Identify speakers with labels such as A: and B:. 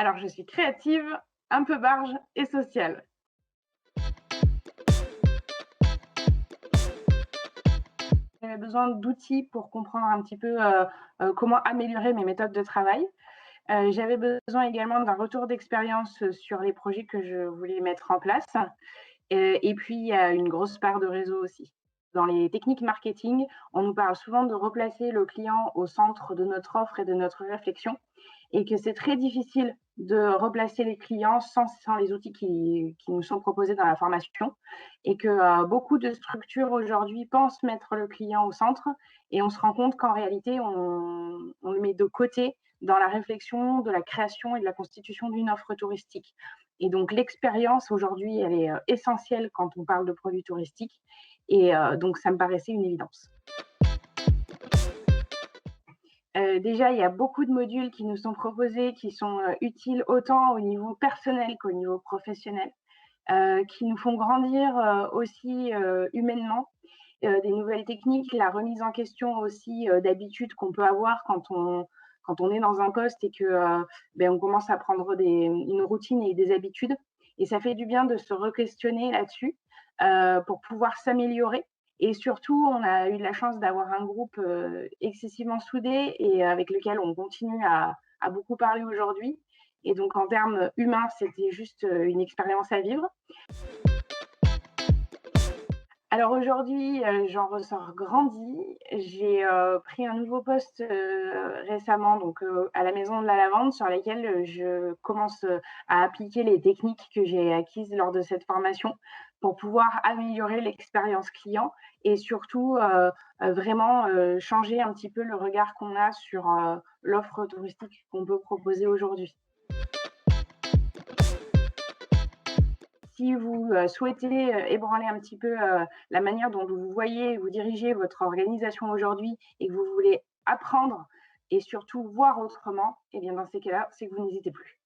A: Alors, je suis créative, un peu barge et sociale. J'avais besoin d'outils pour comprendre un petit peu, comment améliorer mes méthodes de travail. J'avais besoin également d'un retour d'expérience, sur les projets que je voulais mettre en place. Et puis, il y a une grosse part de réseau aussi. Dans les techniques marketing, on nous parle souvent de replacer le client au centre de notre offre et de notre réflexion, et que c'est très difficile de replacer les clients sans les outils qui nous sont proposés dans la formation, et que beaucoup de structures aujourd'hui pensent mettre le client au centre, et on se rend compte qu'en réalité, on le met de côté dans la réflexion de la création et de la constitution d'une offre touristique. Et donc l'expérience aujourd'hui, elle est essentielle quand on parle de produits touristiques, et donc ça me paraissait une évidence. Déjà, il y a beaucoup de modules qui nous sont proposés, qui sont utiles autant au niveau personnel qu'au niveau professionnel, qui nous font grandir aussi humainement. Des nouvelles techniques, la remise en question aussi d'habitudes qu'on peut avoir quand on est dans un poste et que on commence à prendre une routine et des habitudes. Et ça fait du bien de se re-questionner là-dessus pour pouvoir s'améliorer. Et surtout, on a eu de la chance d'avoir un groupe excessivement soudé et avec lequel on continue à beaucoup parler aujourd'hui. Et donc, en termes humains, c'était juste une expérience à vivre. Alors aujourd'hui, j'en ressors grandie. J'ai pris un nouveau poste récemment, donc à la Maison de la Lavande, sur lesquelles je commence à appliquer les techniques que j'ai acquises lors de cette formation pour pouvoir améliorer l'expérience client, et surtout vraiment changer un petit peu le regard qu'on a sur l'offre touristique qu'on peut proposer aujourd'hui. Si vous souhaitez ébranler un petit peu la manière dont vous voyez, vous dirigez votre organisation aujourd'hui, et que vous voulez apprendre et surtout voir autrement, et bien dans ces cas-là, c'est que vous n'hésitez plus.